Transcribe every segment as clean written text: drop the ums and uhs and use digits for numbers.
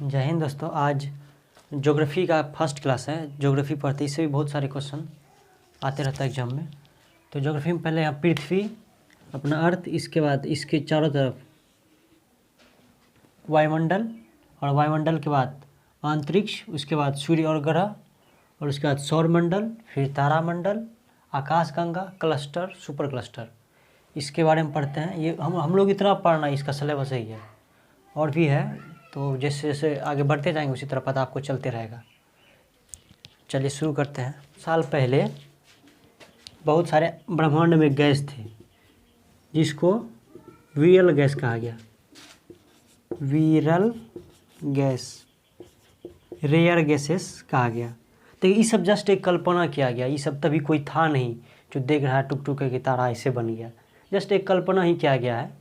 जय हिंद दोस्तों। आज ज्योग्राफी का फर्स्ट क्लास है। ज्योग्राफी पढ़ते इससे भी बहुत सारे क्वेश्चन आते रहता है एग्जाम में। तो ज्योग्राफी में पहले यहाँ पृथ्वी, अपना अर्थ, इसके बाद इसके चारों तरफ वायुमंडल, और वायुमंडल के बाद अंतरिक्ष, उसके बाद सूर्य और ग्रह, और उसके बाद सौरमंडल, फिर तारामंडल, आकाशगंगा, क्लस्टर, सुपर क्लस्टर, इसके बारे में पढ़ते हैं। ये हम लोग इतना पढ़ना, इसका सिलेबस यही है। और भी है, तो जैसे जैसे आगे बढ़ते जाएंगे उसी तरह पता आपको चलते रहेगा। चलिए शुरू करते हैं। साल पहले बहुत सारे ब्रह्मांड में गैस थे जिसको विरल गैस कहा गया। विरल गैस, रेयर गैसेस कहा गया। तो ये सब जस्ट एक कल्पना किया गया। ये सब तभी कोई था नहीं जो देख रहा है टुक टुक के तारा ऐसे बन गया। जस्ट एक कल्पना ही किया गया है,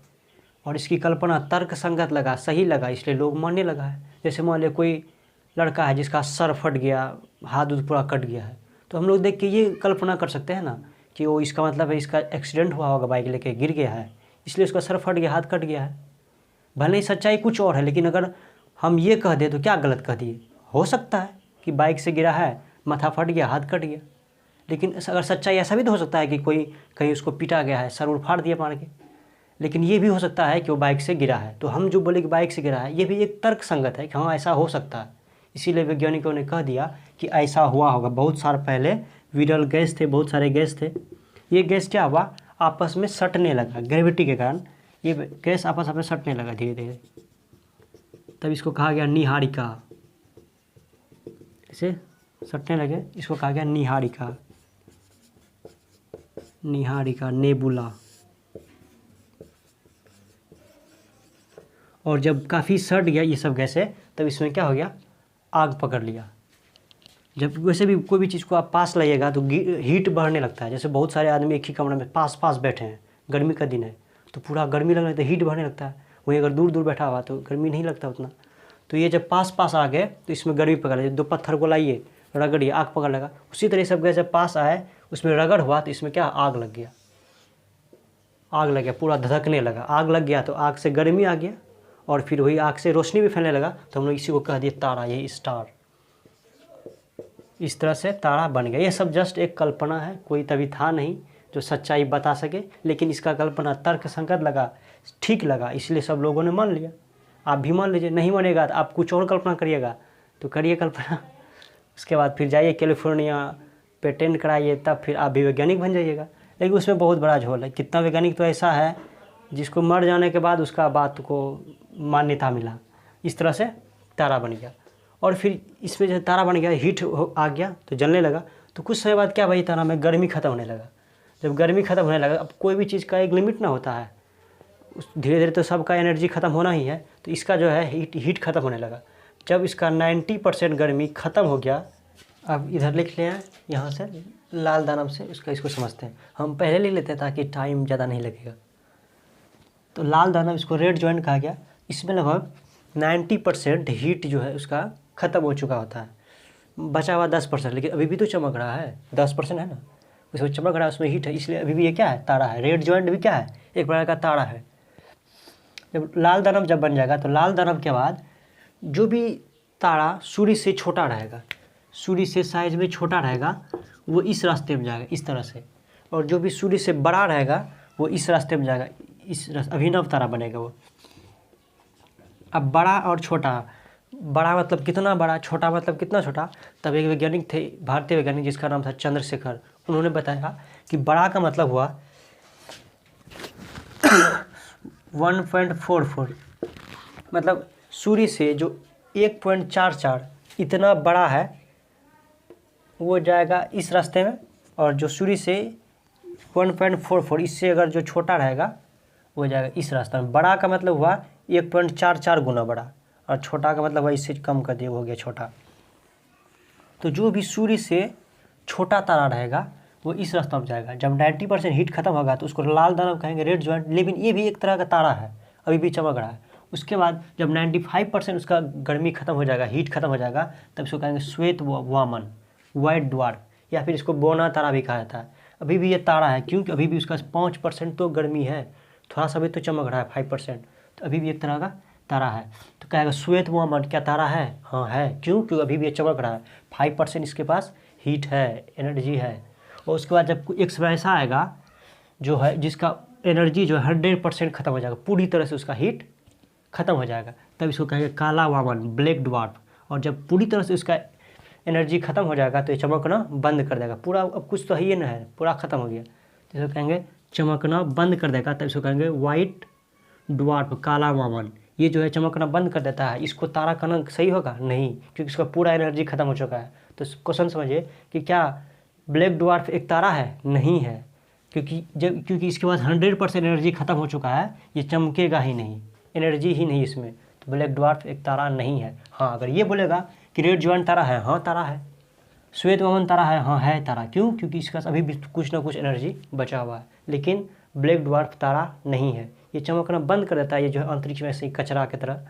और इसकी कल्पना तर्क संगत लगा, सही लगा, इसलिए लोग मानने लगा है। जैसे मान लिया कोई लड़का है जिसका सर फट गया, हाथ पूरा कट गया है, तो हम लोग देख के ये कल्पना कर सकते हैं ना कि वो इसका मतलब है इसका एक्सीडेंट हुआ होगा, बाइक लेके गिर गया है, इसलिए उसका सर फट गया, हाथ कट गया है। भले ही सच्चाई कुछ और है, लेकिन अगर हम ये कह दें तो क्या गलत कह दिए। हो सकता है कि बाइक से गिरा है, माथा फट गया, हाथ कट गया, लेकिन अगर सच्चाई ऐसा भी तो हो सकता है कि कोई कहीं उसको पीटा गया है, सर उड़ फाड़ दिया मार के। लेकिन ये भी हो सकता है कि वो बाइक से गिरा है। तो हम जो बोले कि बाइक से गिरा है, ये भी एक तर्क संगत है कि हाँ ऐसा हो सकता है। इसीलिए वैज्ञानिकों ने कह दिया कि ऐसा हुआ होगा। बहुत साल पहले विरल गैस थे, बहुत सारे गैस थे। ये गैस क्या हुआ, आपस में सटने लगा, ग्रेविटी के कारण ये गैस आपस में सटने लगा धीरे धीरे। तब इसको कहा गया निहारिका। ऐसे सटने लगे, इसको कहा गया निहारिका। निहारिका, नेबुला। और जब काफ़ी सट गया ये सब गैसें, तब इसमें क्या हो गया, आग पकड़ लिया। जब वैसे भी कोई भी चीज़ को आप पास लाइएगा तो हीट बढ़ने लगता है। जैसे बहुत सारे आदमी एक ही कमरे में पास पास बैठे हैं, गर्मी का दिन है तो पूरा गर्मी लगने लगता है, हीट बढ़ने लगता है। वहीं अगर दूर दूर बैठा हुआ तो गर्मी नहीं लगता उतना। तो ये जब पास पास आ गए तो इसमें गर्मी पकड़ लिया। दो पत्थर को लाइए, रगड़िए, आग पकड़ लगा। उसी तरह सब गैस जब पास आए, उसमें रगड़ हुआ तो इसमें क्या, आग लग गया। आग लग गया, पूरा धधकने लगा। आग लग गया तो आग से गर्मी आ गया, और फिर वही आग से रोशनी भी फैलने लगा। तो हम लोग इसी को कह दिए तारा, यही स्टार। इस तरह से तारा बन गया। ये सब जस्ट एक कल्पना है, कोई तभी था नहीं जो सच्चाई बता सके, लेकिन इसका कल्पना तर्क संगत लगा, ठीक लगा, इसलिए सब लोगों ने मान लिया। आप भी मान लीजिए। नहीं मानेगा तो आप कुछ और कल्पना करिएगा, तो करिए कल्पना। उसके बाद फिर जाइए कैलिफोर्निया, पेटेंट कराइए, तब फिर आप भी वैज्ञानिक बन जाइएगा। लेकिन उसमें बहुत बड़ा झोल है। कितना वैज्ञानिक तो ऐसा है जिसको मर जाने के बाद उसका बात को मान्यता मिला। इस तरह से तारा बन गया। और फिर इसमें जब तारा बन गया, हीट आ गया तो जलने लगा। तो कुछ समय बाद क्या भाई, तारा में गर्मी खत्म होने लगा। जब गर्मी खत्म होने लगा, अब कोई भी चीज़ का एक लिमिट ना होता है, धीरे धीरे तो सबका एनर्जी ख़त्म होना ही है। तो इसका जो है हीट ख़त्म होने लगा। जब इसका 90% गर्मी ख़त्म हो गया, अब इधर लिख लें यहाँ से लाल दानव से इसको समझते हैं। हम पहले लिख लेते हैं ताकि टाइम ज़्यादा नहीं लगेगा। तो लाल दानव, इसको रेड जॉइंट कहा गया। इसमें लगभग 90% हीट जो है उसका ख़त्म हो चुका होता है, बचा हुआ 10%। लेकिन अभी भी तो चमक रहा है, 10% है ना, उसमें चमक रहा है, उसमें हीट है, इसलिए अभी भी ये क्या है, तारा है। रेड जॉइंट भी क्या है, एक प्रकार का तारा है। जब लाल दानव जब बन जाएगा, तो लाल दानव के बाद जो भी तारा सूर्य से छोटा रहेगा, सूर्य से साइज में छोटा रहेगा, वो इस रास्ते में जाएगा, इस तरह से। और जो भी सूर्य से बड़ा रहेगा वो इस रास्ते में जाएगा, इस अभिनव तारा बनेगा वो। अब बड़ा और छोटा, बड़ा मतलब कितना बड़ा, छोटा मतलब कितना छोटा। तब एक वैज्ञानिक थे, भारतीय वैज्ञानिक, जिसका नाम था चंद्रशेखर। उन्होंने बताया कि बड़ा का मतलब हुआ 1.44, मतलब सूर्य से जो 1.44 इतना बड़ा है वो जाएगा इस रास्ते में, और जो सूर्य से 1.44 इससे अगर जो छोटा रहेगा वो जाएगा इस रास्ते में। बड़ा का मतलब हुआ 1.44 गुना बड़ा, और छोटा का मतलब हुआ इससे कम कर दिया, हो गया छोटा। तो जो भी सूर्य से छोटा तारा रहेगा वो इस रास्ते में जाएगा। जब 90% हीट खत्म होगा तो उसको लाल दानव कहेंगे, रेड जॉइंट। लेकिन ये भी एक तरह का तारा है, अभी भी चमक रहा है। उसके बाद जब 95% उसका गर्मी खत्म हो जाएगा, हीट खत्म हो जाएगा, तब इसको कहेंगे श्वेत वामन, वाइट ड्वार्फ, या फिर इसको बोना तारा भी कहा जाता है। अभी भी ये तारा है, क्योंकि अभी भी उसका 5% तो गर्मी है, थोड़ा सा भी तो चमक रहा है, 5%। तो अभी भी एक तरह का तारा है। तो कहेगा श्वेत वमन क्या तारा है? हाँ है। क्यों? क्योंकि अभी भी ये चमक रहा है, 5% इसके पास हीट है, एनर्जी है। और उसके बाद जब एक समय ऐसा आएगा जो है जिसका एनर्जी जो है 100% ख़त्म हो जाएगा, पूरी तरह से उसका हीट ख़त्म हो जाएगा, तब इसको कहेंगे काला वामन, ब्लैक ड्वार्फ। और जब पूरी तरह से उसका एनर्जी ख़त्म हो जाएगा तो ये चमकना बंद कर देगा, पूरा अब कुछ तो है ही ना, है पूरा ख़त्म हो गया, तो इसको कहेंगे चमकना बंद कर देगा, तब इसको कहेंगे वाइट ड्वार्फ, काला वामन। ये जो है चमकना बंद कर देता है, इसको तारा कहना सही होगा? नहीं, क्योंकि इसका पूरा एनर्जी ख़त्म हो चुका है। तो क्वेश्चन समझिए कि क्या ब्लैक ड्वार्फ एक तारा है? नहीं है, क्योंकि इसके पास 100% एनर्जी ख़त्म हो चुका है, ये चमकेगा ही नहीं, एनर्जी ही नहीं इसमें, तो ब्लैक ड्वार्फ एक तारा नहीं है। हाँ, अगर ये बोलेगा कि रेड ज्वाइंट तारा है, हाँ तारा है। श्वेत वमन तारा है, हाँ है तारा। क्यों? क्योंकि इसका अभी भी कुछ ना कुछ एनर्जी बचा हुआ है। लेकिन ब्लैक ड्वार्फ तारा नहीं है, ये चमकना बंद कर देता है, ये जो है अंतरिक्ष में ऐसे ही कचरा की तरह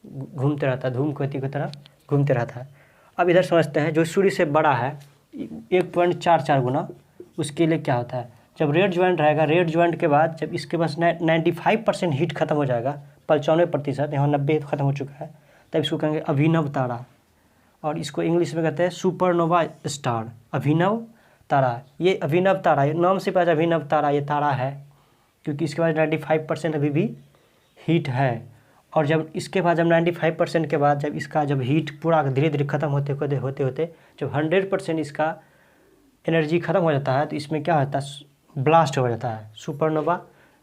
घूमते रहता है, धूमकेतु की तरह घूमते रहता है। अब इधर समझते हैं, जो सूर्य से बड़ा है 1.44 गुना, उसके लिए क्या होता है? जब रेड ज्वाइंट रहेगा, रेड ज्वाइंट के बाद जब इसके पास 95% हीट खत्म हो जाएगा, 95%, यहाँ 90 खत्म हो चुका है, तब इसको कहेंगे अभिनव तारा। और इसको इंग्लिश में कहते हैं सुपरनोवा स्टार, अभिनव तारा। ये अभिनव तारा, ये नाम से पता अभिनव तारा ये तारा है, क्योंकि इसके बाद 95% अभी भी हीट है। और जब इसके बाद जब 95% के बाद जब इसका जब हीट पूरा धीरे धीरे ख़त्म होते होते जब 100% इसका एनर्जी ख़त्म हो जाता है, तो इसमें क्या होता है? ब्लास्ट हो जाता है, सुपरनोवा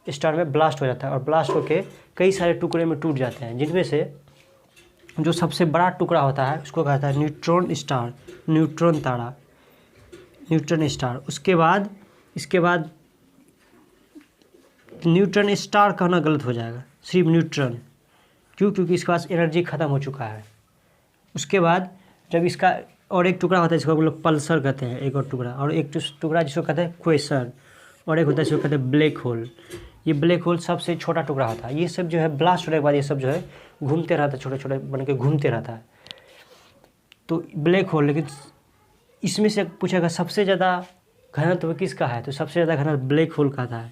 स्टार में ब्लास्ट हो जाता है, और ब्लास्ट होके कई सारे टुकड़े में टूट जाते हैं, जिनमें से जो सबसे बड़ा टुकड़ा होता है उसको कहता है न्यूट्रॉन स्टार, न्यूट्रॉन तारा, न्यूट्रॉन स्टार। इसके बाद न्यूट्रॉन स्टार कहना गलत हो जाएगा, सिर्फ न्यूट्रॉन। क्यों? क्योंकि इसके पास एनर्जी ख़त्म हो चुका है। उसके बाद जब इसका और एक टुकड़ा होता है जिसको हम लोग पल्सर कहते हैं, एक और टुकड़ा, और एक टुकड़ा जिसको कहते हैं क्वेसर, और एक होता है जिसको कहते हैं ब्लैक होल। ये ब्लैक होल सबसे छोटा टुकड़ा होता है। ये सब जो है ब्लास्ट होने के बाद ये सब जो है घूमते रहता है, छोटे छोटे बन के घूमते रहता है, तो ब्लैक होल। लेकिन इसमें से पूछेगा सबसे ज़्यादा घनत्व किसका है, तो सबसे ज़्यादा घनत्व ब्लैक होल का है।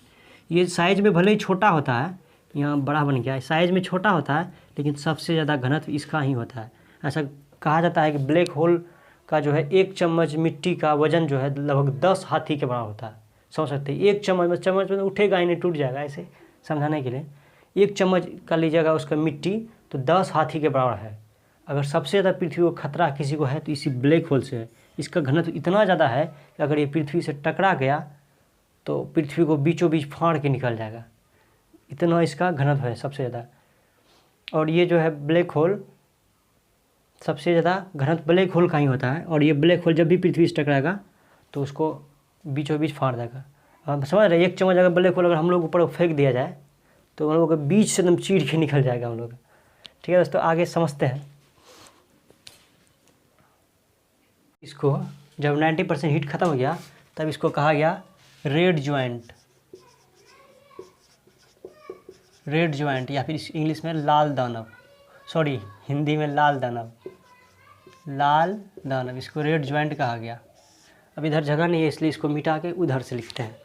ये साइज़ में भले ही छोटा होता है, यहाँ बड़ा बन गया है, साइज़ में छोटा होता है, लेकिन सबसे ज़्यादा घनत्व इसका ही होता है। ऐसा कहा जाता है कि ब्लैक होल का जो है 1 चम्मच मिट्टी का वजन जो है लगभग 10 हाथी के बराबर होता है। समझ सकते हैं, 1 चम्मच में उठेगा ही नहीं, टूट जाएगा। ऐसे समझाने के लिए 1 चम्मच का लीजिएगा उसका मिट्टी, तो 10 हाथी के बराबर है। अगर सबसे ज़्यादा पृथ्वी को खतरा किसी को है तो इसी ब्लैक होल से है। इसका घनत्व इतना ज़्यादा है कि अगर ये पृथ्वी से टकरा गया तो पृथ्वी को बीचों बीच फाड़ के निकल जाएगा, इतना इसका घनत्व है सबसे ज़्यादा। और ये जो है ब्लैक होल, सबसे ज़्यादा घनत्व ब्लैक होल का ही होता है। और ये ब्लैक होल जब भी पृथ्वी से टकराएगा तो उसको बीचों बीच फाड़ देगा। हम समझ रहे हैं, 1 चम्मच अगर ब्लैक होल अगर हम लोग ऊपर फेंक दिया जाए तो हम लोग के बीच से एकदम चीर के निकल जाएगा हम लोग। ठीक है दोस्तों, आगे समझते हैं इसको। जब 90% हीट ख़त्म हो गया तब इसको कहा गया रेड ज्वाइंट, रेड ज्वाइंट, या फिर इंग्लिश में लाल दानव, सॉरी हिंदी में लाल दानव, लाल दानव, इसको रेड ज्वाइंट कहा गया। अब इधर जगह नहीं है इसलिए इसको मिटा के उधर से लिखते हैं।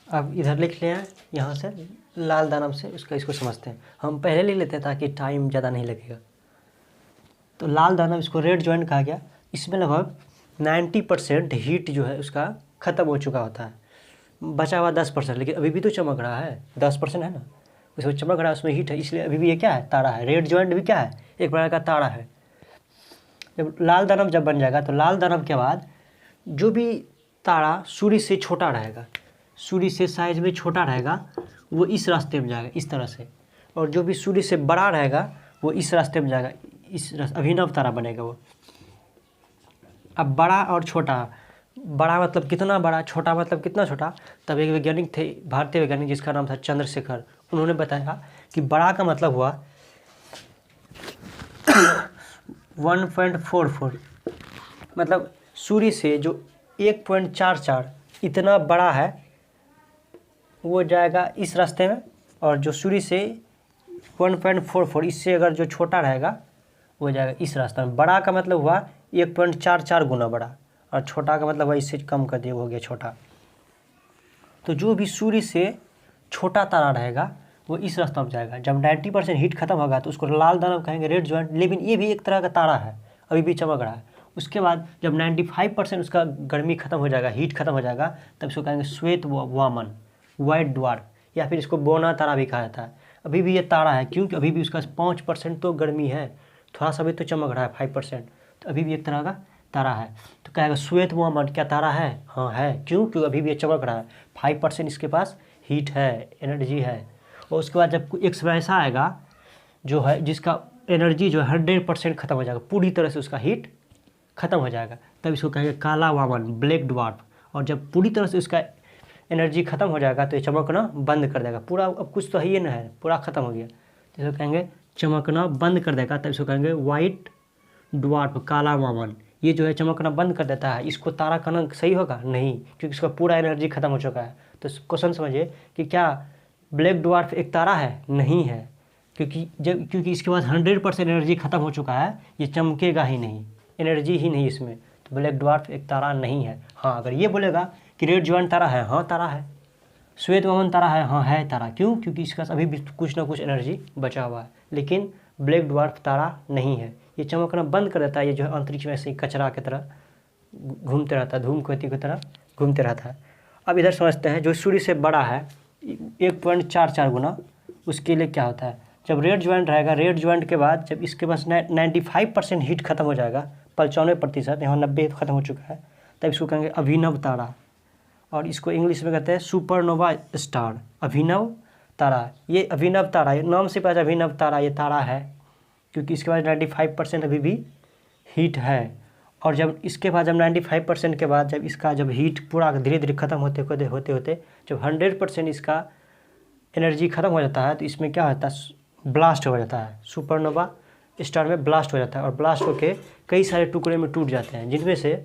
अब इधर लिख लें यहाँ से लाल दानव से, इसको समझते हैं। हम पहले लिख लेते हैं ताकि टाइम ज़्यादा नहीं लगेगा। तो लाल दानव, इसको रेड ज्वाइंट कहा गया। इसमें लगभग 90% हीट जो है उसका ख़त्म हो चुका होता है, बचा हुआ 10%, लेकिन अभी भी तो चमक रहा है, 10% है ना, उसमें चमक रहा है, उसमें हीट है, इसलिए अभी भी ये क्या है? तारा है। रेड ज्वाइंट भी क्या है? एक प्रकार का तारा है। जब लाल दानव जब बन जाएगा तो लाल दानव के बाद जो भी तारा सूर्य से छोटा रहेगा, सूर्य से साइज में छोटा रहेगा, वो इस रास्ते में जाएगा, इस तरह से। और जो भी सूर्य से बड़ा रहेगा वो इस रास्ते में जाएगा, अभिनव तारा बनेगा वो। अब बड़ा और छोटा, बड़ा मतलब कितना बड़ा, छोटा मतलब कितना छोटा। तब एक वैज्ञानिक थे, भारतीय वैज्ञानिक, जिसका नाम था चंद्रशेखर। उन्होंने बताया कि बड़ा का मतलब हुआ 1.44, मतलब सूर्य से जो 1.44 इतना बड़ा है वो जाएगा इस रास्ते में, और जो सूर्य से 1.44 इससे अगर जो छोटा रहेगा वो जाएगा इस रास्ते में। बड़ा का मतलब हुआ 1.44 गुना बड़ा, और छोटा का मतलब हुआ इससे कम कर दिया, हो गया छोटा। तो जो भी सूर्य से छोटा तारा रहेगा वो इस रास्ता में जाएगा। जब 90% हीट खत्म होगा तो उसको लाल दानव कहेंगे, रेड ज्वाइंट, लेकिन ये भी एक तरह का तारा है, अभी भी चमक रहा है। उसके बाद जब 95% उसका गर्मी खत्म हो जाएगा, हीट खत्म हो जाएगा, तब इसको कहेंगे श्वेत वामन, वाइट ड्वार्फ, या फिर इसको बोना तारा भी कहा जाता है। अभी भी ये तारा है, क्योंकि अभी भी उसका 5% तो गर्मी है, थोड़ा सा भी तो चमक रहा है 5%, तो अभी भी एक तरह का तारा है। तो कहेगा श्वेत वामन क्या तारा है? हाँ है। क्यों? क्योंकि अभी भी ये चमक रहा है, 5% इसके पास हीट है, एनर्जी है। और उसके बाद जब एक समय ऐसा आएगा जो है जिसका एनर्जी जो है 100% खत्म हो जाएगा, पूरी तरह से उसका हीट खत्म हो जाएगा, तब इसको कहेंगे काला वामन, ब्लैक ड्वार्फ। और जब पूरी तरह से उसका एनर्जी खत्म हो जाएगा तो ये चमकना बंद कर देगा, पूरा अब कुछ तो है ही ना है, पूरा खत्म हो गया, तो इसको कहेंगे चमकना बंद कर देगा, तब इसको कहेंगे वाइट ड्वार्फ, काला वामन। ये जो है चमकना बंद कर देता है, इसको तारा कहना सही होगा? नहीं, क्योंकि इसका पूरा एनर्जी खत्म हो चुका है। तो क्वेश्चन समझिए कि क्या ब्लैक ड्वार्फ एक तारा है? नहीं है, क्योंकि इसके पास 100% एनर्जी खत्म हो चुका है, ये चमकेगा ही नहीं, एनर्जी ही नहीं इसमें, तो ब्लैक ड्वार्फ एक तारा नहीं है। हाँ, अगर ये बोलेगा कि रेड ज्वाइंट तारा है, हाँ तारा है। श्वेत वामन तारा है, हाँ है तारा। क्यों? क्योंकि इसका अभी भी कुछ ना कुछ एनर्जी बचा हुआ है, लेकिन ब्लैक ड्वार्फ तारा नहीं है। ये चमकना बंद कर देता है, ये जो है अंतरिक्ष में ऐसे ही कचरा की तरह घूमते रहता है, धूमकेतु की तरह घूमते रहता है। अब इधर समझते हैं, जो सूर्य से बड़ा है 1.44 गुना, उसके लिए क्या होता है? जब रेड ज्वाइंट रहेगा, रेड ज्वाइंट के बाद जब इसके पास 95% हीट खत्म हो जाएगा, 95%, यहाँ 90 खत्म हो चुका है, तब इसको कहेंगे अभिनव तारा, और इसको इंग्लिश में कहते हैं सुपरनोवा स्टार, अभिनव तारा। ये अभिनव तारा, ये नाम से पता अभिनव तारा, ये तारा है क्योंकि इसके बाद 95% अभी भी हीट है। और जब इसके बाद जब 95% के बाद जब हीट पूरा धीरे धीरे खत्म होते होते जब 100% इसका एनर्जी खत्म हो जाता है, तो इसमें क्या होता है? ब्लास्ट हो जाता है, सुपरनोवा स्टार में ब्लास्ट हो जाता है, और ब्लास्ट होके कई सारे टुकड़े में टूट जाते हैं, जिनमें से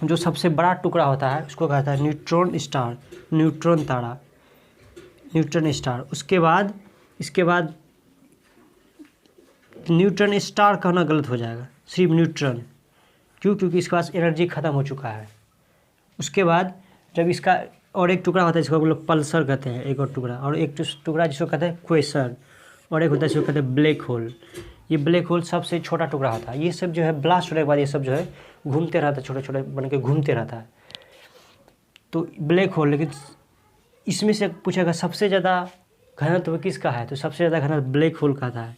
जो सबसे बड़ा टुकड़ा होता है उसको कहता है न्यूट्रॉन स्टार, न्यूट्रॉन तारा, न्यूट्रॉन स्टार। इसके बाद न्यूट्रॉन स्टार कहना गलत हो जाएगा, सिर्फ न्यूट्रॉन। क्यों? क्योंकि इसके पास एनर्जी खत्म हो चुका है। उसके बाद जब इसका और एक टुकड़ा होता है जिसको हम लोग पल्सर कहते हैं, एक और टुकड़ा, और एक टुकड़ा जिसको कहते हैं क्वेसर, और एक होता है जिसको कहते हैं ब्लैक होल। ये ब्लैक होल सबसे छोटा टुकड़ा होता है। ये सब जो है ब्लास्ट होने के बाद ये सब जो है घूमते रहता है, छोटे छोटे बन के घूमते रहता है, तो ब्लैक होल। लेकिन इसमें से पूछेगा सबसे ज़्यादा घनत्व किसका है, तो सबसे ज़्यादा घनत्व ब्लैक होल का था।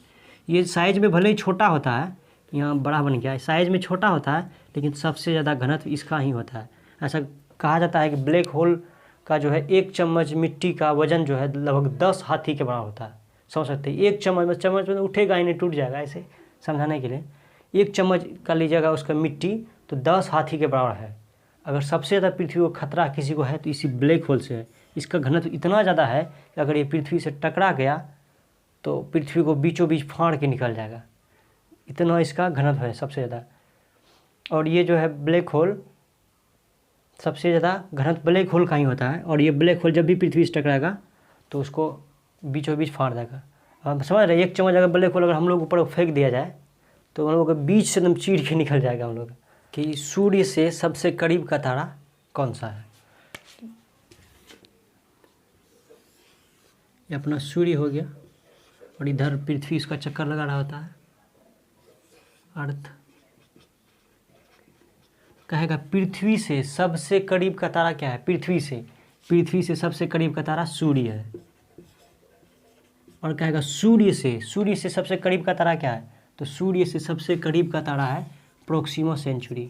ये साइज में भले ही छोटा होता है, यहाँ बड़ा बन गया है, साइज में छोटा होता है, लेकिन सबसे ज़्यादा घनत्व इसका ही होता है। ऐसा कहा जाता है कि ब्लैक होल का जो है 1 चम्मच मिट्टी का वजन जो है लगभग 10 हाथी के बराबर होता है। समझ सकते हैं, 1 चम्मच में उठेगा ही नहीं, टूट जाएगा। ऐसे समझाने के लिए 1 चम्मच का लीजिएगा उसका मिट्टी, तो 10 हाथी के बराबर है। अगर सबसे ज़्यादा पृथ्वी को खतरा किसी को है तो इसी ब्लैक होल से है। इसका घनत्व इतना ज़्यादा है कि अगर ये पृथ्वी से टकरा गया तो पृथ्वी को बीचों बीच फाड़ के निकल जाएगा, इतना इसका घनत्व है सबसे ज़्यादा। और ये जो है ब्लैक होल, सबसे ज़्यादा घनत्व ब्लैक होल का ही होता है, और ये ब्लैक होल जब भी पृथ्वी से टकराएगा तो उसको बीचों बीच फाड़ देगा। आप समझ रहे हैं, 1 चम्मच अगर ब्लैक होल अगर हम लोग ऊपर फेंक दिया जाए तो हम लोग के बीच से एकदम चीर के निकल जाएगा हम लोग। कि सूर्य से सबसे करीब का तारा कौन सा है? ये अपना सूर्य हो गया, और इधर पृथ्वी इसका चक्कर लगा रहा होता है, अर्थ। कहेगा पृथ्वी से सबसे करीब का तारा क्या है? पृथ्वी से सबसे करीब का तारा सूर्य है। और कहेगा सूर्य से सबसे करीब का तारा क्या है? तो सूर्य से सबसे करीब का तारा है प्रोक्सिमा सेंचुरी।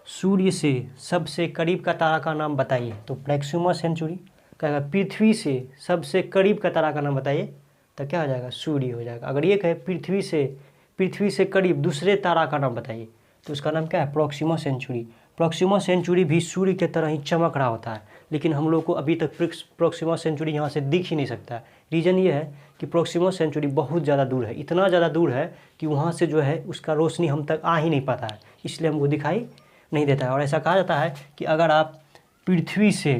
सूर्य से सबसे करीब का तारा का नाम बताइए, तो प्रोक्सिमा सेंचुरी। कहेगा पृथ्वी से सबसे करीब का तारा का नाम बताइए, तो क्या हो जाएगा? सूर्य हो जाएगा। अगर ये कहे पृथ्वी से करीब दूसरे तारा का नाम बताइए, तो उसका नाम क्या है? Proxima Centauri. प्रोक्सिमा सेंचुरी भी सूर्य की तरह ही चमक रहा होता है, लेकिन हम लोग को अभी तक प्रोक्सिमा सेंचुरी यहाँ से दिख ही नहीं सकता है। रीज़न ये है कि प्रोक्सिमा सेंचुरी बहुत ज़्यादा दूर है, इतना ज़्यादा दूर है कि वहाँ से जो है उसका रोशनी हम तक आ ही नहीं पाता है, इसलिए हमको दिखाई नहीं देता है। और ऐसा कहा जाता है कि अगर आप पृथ्वी से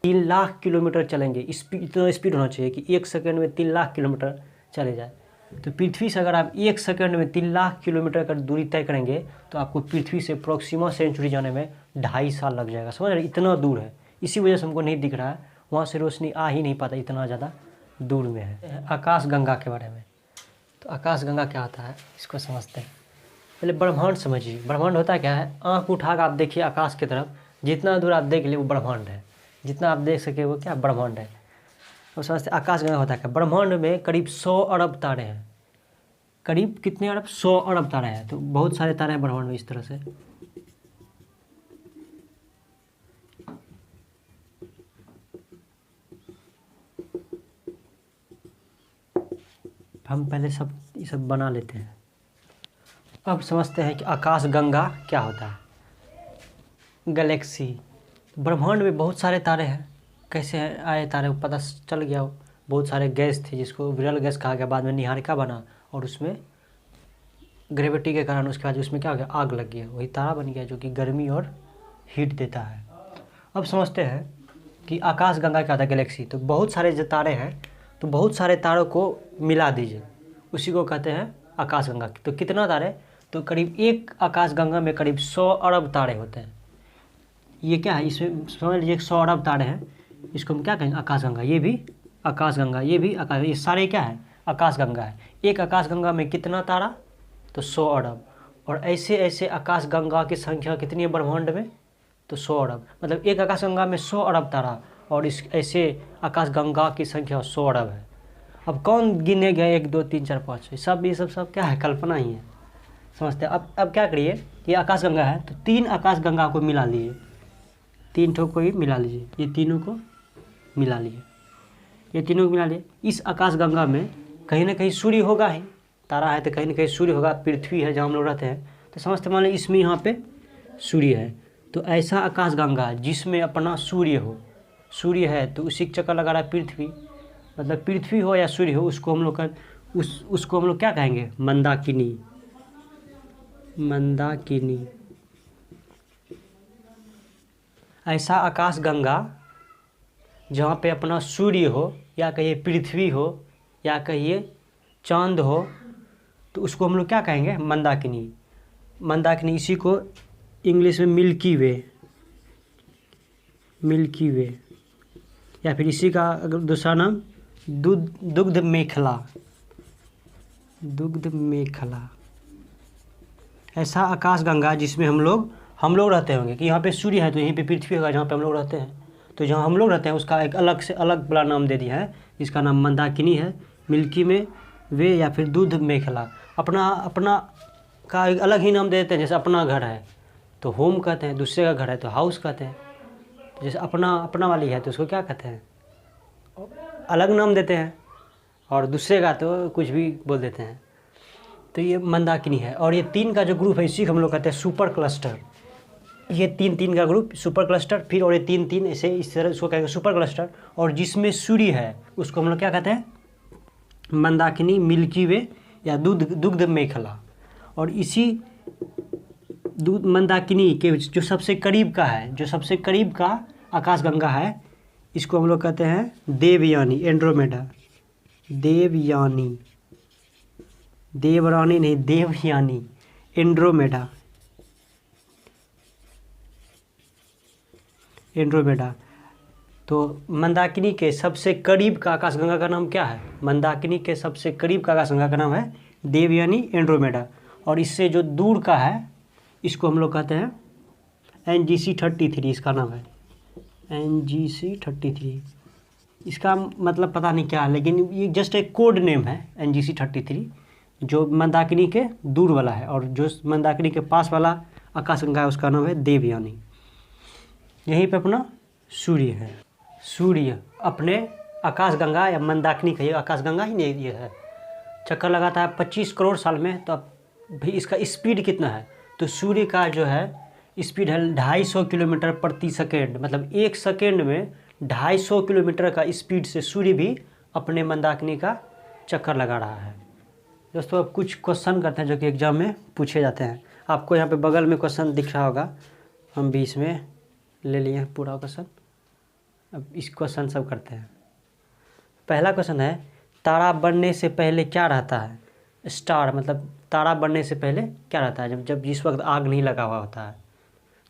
3 लाख किलोमीटर चलेंगे, इतना स्पीड होना चाहिए कि 1 सेकंड में 3 लाख किलोमीटर चले जाए, तो पृथ्वी से अगर आप 1 सेकंड में 3 लाख किलोमीटर का दूरी तय करेंगे तो आपको पृथ्वी से प्रोक्सिमा सेंचुरी जाने में 2.5 साल लग जाएगा। समझ रहे, इतना दूर है, इसी वजह से हमको नहीं दिख रहा है, वहाँ से रोशनी आ ही नहीं पाता, इतना ज़्यादा दूर में है। आकाश गंगा के बारे में, तो आकाश गंगा क्या होता है इसको समझते हैं। पहले ब्रह्मांड समझिए, ब्रह्मांड होता क्या है, आँख उठा कर आप देखिए आकाश की तरफ, जितना दूर आप देख लिए वो ब्रह्मांड है, जितना आप देख सके वो क्या ब्रह्मांड है। अब समझते आकाश गंगा होता है क्या। ब्रह्मांड में करीब 100 अरब तारे हैं, करीब कितने अरब, 100 अरब तारे हैं। तो बहुत सारे तारे हैं ब्रह्मांड में इस तरह से। हम पहले ये सब बना लेते हैं। अब समझते हैं कि आकाश गंगा क्या होता है। गैलेक्सी, ब्रह्मांड में बहुत सारे तारे हैं। कैसे आए तारे पता चल गया हो, बहुत सारे गैस थे जिसको विरल गैस कहा गया, बाद में निहारिका बना और उसमें ग्रेविटी के कारण उसके बाद उसमें क्या हो गया, आग लग गया, वही तारा बन गया जो कि गर्मी और हीट देता है। अब समझते हैं कि आकाश गंगा क्या होता है। गैलेक्सी, तो बहुत सारे जो तारे हैं, तो बहुत सारे तारों को मिला दीजिए, उसी को कहते हैं आकाश गंगा। तो कितना तारे, तो करीब एक आकाश गंगा में करीब 100 अरब तारे होते हैं। ये क्या है, इसमें समझ लीजिए 100 अरब तारे हैं, इसको हम क्या कहेंगे, आकाश गंगा। ये भी आकाश गंगा, ये भी आकाश, ये सारे क्या है, आकाश गंगा है। एक आकाश गंगा में कितना तारा, तो 100 अरब। और ऐसे ऐसे आकाश गंगा की संख्या कितनी है ब्रह्मांड में, तो 100 अरब। मतलब एक आकाश गंगा में 100 अरब तारा, और इस ऐसे आकाश गंगा की संख्या 100 अरब है। अब कौन गिने गए 1 2 3 4 5 6, ये सब क्या है, कल्पना ही है। समझते हैं। अब क्या करिए, ये आकाश गंगा है तो 3 आकाश गंगा को मिला लीजिए, 3 ठो को ही मिला लीजिए, ये तीनों को मिला लिए, ये तीनों को मिला लिए। इस आकाश गंगा में कहीं ना कहीं सूर्य होगा ही, तारा है तो कहीं ना कहीं सूर्य होगा। पृथ्वी है जहाँ हम लोग रहते हैं, तो समझते मान लीजिए इसमें यहाँ पे सूर्य है। तो ऐसा आकाश गंगा जिसमें अपना सूर्य हो, सूर्य है तो उसी का चक्कर लगा रहा है पृथ्वी, मतलब पृथ्वी हो या सूर्य हो, उसको हम लोग का उसको हम लोग क्या कहेंगे, मंदाकिनी। मंदाकिनी, ऐसा आकाश गंगा जहाँ पे अपना सूर्य हो, या कहिए पृथ्वी हो, या कहिए चांद हो, तो उसको हम लोग क्या कहेंगे, मंदाकिनी। मंदाकिनी, इसी को इंग्लिश में मिल्की वे, मिल्की वे, या फिर इसी का अगर दूसरा नाम दुग्ध मेखला, दुग्ध मेखला। ऐसा आकाश गंगा जिसमें हम लोग रहते होंगे, कि यहाँ पे सूर्य है तो यहीं पे पृथ्वी होगा जहाँ पे हम लोग रहते हैं। तो जहाँ हम लोग रहते हैं उसका एक अलग से अलग बड़ा नाम दे दिया है, इसका नाम मंदाकिनी है, मिल्की में वे, या फिर दूध मेखला। अपना का एक अलग ही नाम दे देते हैं। जैसे अपना घर है तो होम कहते हैं, दूसरे का घर है तो हाउस कहते हैं। तो जैसे अपना वाली है तो उसको क्या कहते हैं, अलग नाम देते हैं, और दूसरे का तो कुछ भी बोल देते हैं। तो ये मंदाकिनी है। और ये 3 का जो ग्रुप है इसी को हम लोग कहते हैं सुपर क्लस्टर। ये 3 का ग्रुप सुपर क्लस्टर, फिर और ये 3 ऐसे इस तरह उसको कहेंगे सुपर क्लस्टर। और जिसमें सूर्य है उसको हम लोग क्या कहते हैं, मंदाकिनी, मिल्की वे, या दुग्ध मेखला। और इसी मंदाकिनी के जो सबसे करीब का है, जो सबसे करीब का आकाश गंगा है, इसको हम लोग कहते हैं देवयानी, एंड्रोमेडा। देवयानी, देवरानी नहीं, देवयानी, एंड्रोमेडा, एंड्रोमेडा। तो मंदाकिनी के सबसे करीब का आकाशगंगा का नाम क्या है, मंदाकिनी के सबसे करीब का आकाशगंगा का नाम है देवयानी, एंड्रोमेडा। और इससे जो दूर का है इसको हम लोग कहते हैं NGC 33, इसका नाम है NGC 33। इसका मतलब पता नहीं क्या है, लेकिन ये जस्ट एक कोड नेम है NGC 33, जो मंदाकिनी के दूर वाला है। और जो मंदाकिनी के पास वाला आकाशगंगा है उसका नाम है देवयानी। यहीं पे अपना सूर्य है। सूर्य अपने आकाशगंगा या मंदाकिनी का, ये आकाशगंगा ही नहीं ये है, चक्कर लगाता है 25 करोड़ साल में। तो भी इसका स्पीड कितना है, तो सूर्य का जो है स्पीड है 250 किलोमीटर प्रति सेकेंड। मतलब 1 सेकेंड में 250 किलोमीटर का स्पीड से सूर्य भी अपने मंदाकिनी का चक्कर लगा रहा है। दोस्तों अब कुछ क्वेश्चन करते हैं जो कि एग्जाम में पूछे जाते हैं। आपको यहाँ पे बगल में क्वेश्चन दिख रहा होगा, हम भी इसमें ले लिए पूरा क्वेश्चन। अब इस क्वेश्चन सब करते हैं। पहला क्वेश्चन है तारा बनने से पहले क्या रहता है? स्टार मतलब तारा बनने से पहले क्या रहता है? जब जब जिस वक्त आग नहीं लगा हुआ होता है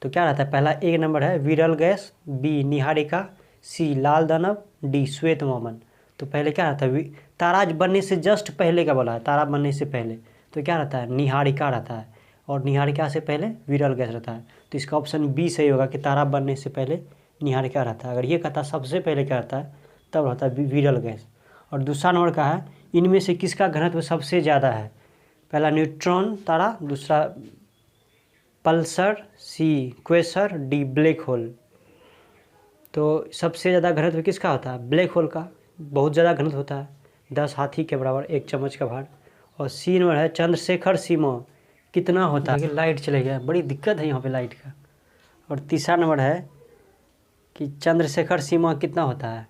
तो क्या रहता है? पहला एक नंबर है विरल गैस, बी निहारिका, सी लाल दानव, डी श्वेत मोमन। तो पहले क्या रहता है? तारा बनने से जस्ट पहले का बोला है, तारा बनने से पहले तो क्या रहता है? निहारिका रहता है, और निहारिका से पहले विरल गैस रहता है। तो इसका ऑप्शन बी सही होगा कि तारा बनने से पहले निहारिका रहता है। अगर ये कहता सबसे पहले क्या रहता है तब रहता है विरल गैस। और दूसरा नंबर का है इनमें से किसका घनत्व सबसे ज़्यादा है? पहला न्यूट्रॉन तारा, दूसरा पल्सर, सी क्वेसर, डी ब्लैक होल। तो सबसे ज़्यादा घनत्व किसका होता है? ब्लैक होल का बहुत ज़्यादा घनत्व होता है, 10 हाथी के बराबर, 1 चम्मच का भार। और सी नंबर है चंद्रशेखर सीमा कितना होता है? लाइट चले गया, बड़ी दिक्कत है यहाँ पे लाइट का। और तीसरा नंबर है कि चंद्रशेखर सीमा कितना होता है?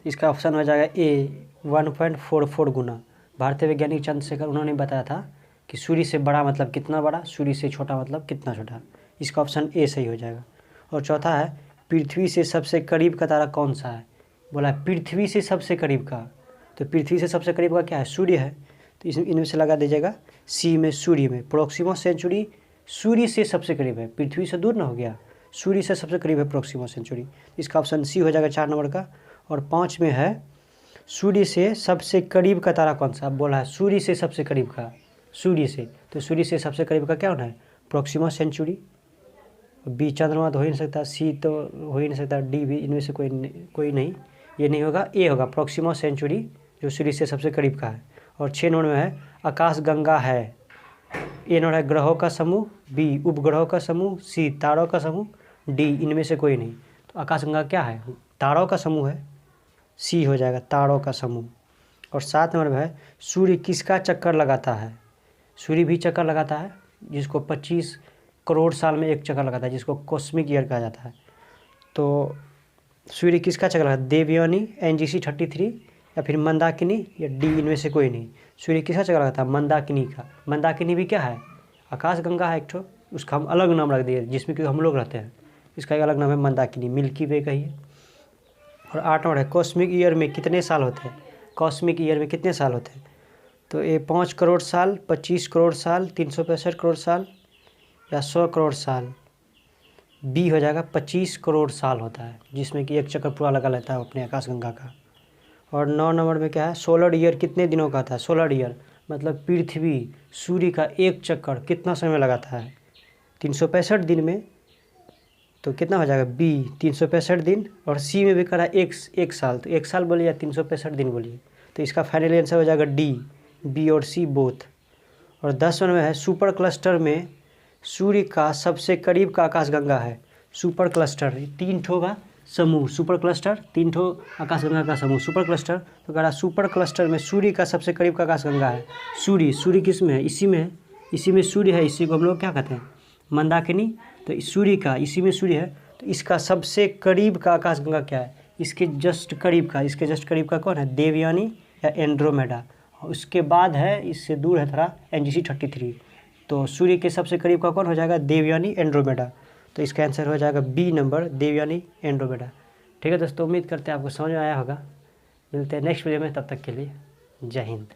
इसका ऑप्शन हो जाएगा ए 1.44 गुना। भारतीय वैज्ञानिक चंद्रशेखर उन्होंने बताया था कि सूर्य से बड़ा मतलब कितना बड़ा, सूर्य से छोटा मतलब कितना छोटा। इसका ऑप्शन ए सही हो जाएगा। और चौथा है पृथ्वी से सबसे करीब का तारा कौन सा है? बोला पृथ्वी से सबसे करीब का, तो पृथ्वी से सबसे करीब का क्या है? सूर्य है। तो इनमें से लगा दीजिएगा सी में, सूर्य में। प्रोक्सिमा सेंचुरी सूर्य से सबसे करीब है, पृथ्वी से दूर ना हो गया, सूर्य से सबसे करीब है प्रोक्सिमा सेंचुरी। इसका ऑप्शन सी हो जाएगा 4 नंबर का। और 5 में है सूर्य से सबसे करीब का तारा कौन सा? बोला है सूर्य से सबसे करीब का, सूर्य से, तो सूर्य से सबसे करीब का क्या होना है? Proxima Centauri. बी चंद्रमा तो हो ही नहीं सकता, सी तो हो ही नहीं सकता, डी भी, इनमें से कोई नहीं, ये नहीं होगा, ए होगा प्रोक्सिमा सेंचुरी जो सूर्य से सबसे करीब का है। और 6 नंबर में है आकाश गंगा है। ए नंबर है ग्रहों का समूह, बी उपग्रहों का समूह, सी तारों का समूह, डी इनमें से कोई नहीं। तो आकाश गंगा क्या है? तारों का समूह है, सी हो जाएगा तारों का समूह। और 7 नंबर में है सूर्य किसका चक्कर लगाता है? सूर्य भी चक्कर लगाता है, जिसको 25 करोड़ साल में एक चक्कर लगाता है, जिसको कॉस्मिक ईयर कहा जाता है। तो सूर्य किसका चक्कर लगाता है? देवयानी, NGC 33 या फिर मंदाकिनी, या डी इनमें से कोई नहीं। सूर्य किसका चक्कर लगाता है? मंदाकिनी का। मंदाकिनी भी क्या है? आकाश गंगा है एक ठो, उसका हम अलग नाम रख दिए जिसमें कि हम लोग रहते हैं, इसका एक अलग नाम है मंदाकिनी, मिल्की वे का ही है। और 8 नंबर है कॉस्मिक ईयर में कितने साल होते हैं? कॉस्मिक ईयर में कितने साल होते हैं? तो ये 5 करोड़ साल, 25 करोड़ साल, 365 करोड़ साल या 100 करोड़ साल। बी हो जाएगा 25 करोड़ साल होता है, जिसमें कि एक चक्कर पूरा लगा लेता है अपने आकाशगंगा का। और 9 नंबर में क्या है? सोलर ईयर कितने दिनों का था? सोलर ईयर मतलब पृथ्वी सूर्य का एक चक्कर कितना समय लगाता है? 365 दिन में। तो कितना हो जाएगा? बी 365 दिन। और सी में भी करा एक साल, तो 1 साल बोलिए या 365 दिन बोलिए, तो इसका फाइनल आंसर हो जाएगा डी, बी और सी बोथ। और 10 नंबर में है सुपर क्लस्टर में सूर्य का सबसे करीब का आकाशगंगा है। सुपर क्लस्टर 3 ठो का समूह, सुपर क्लस्टर 3 ठो आकाशगंगा का समूह, सुपर क्लस्टर। तो कह रहा सुपर क्लस्टर में सूर्य का सबसे करीब का आकाशगंगा है। सूर्य किस में है? इसी में है, इसी में सूर्य है, इसी को हम लोग क्या कहते हैं? मंदाकिनी। तो सूर्य का इसी में सूर्य है, तो इसका सबसे करीब का आकाशगंगा क्या है? इसके जस्ट करीब का कौन है? देवयानी या एंड्रोमेडा। उसके बाद है, इससे दूर है थोड़ा, NGC 33। तो सूर्य के सबसे करीब का कौन हो जाएगा? देवयानी एंड्रोमेडा। तो इसका आंसर हो जाएगा बी नंबर, देवयानी एंड्रोमेडा। ठीक है दोस्तों, उम्मीद करते हैं आपको समझ में आया होगा। मिलते हैं नेक्स्ट वीडियो में, तब तक के लिए जय हिंद।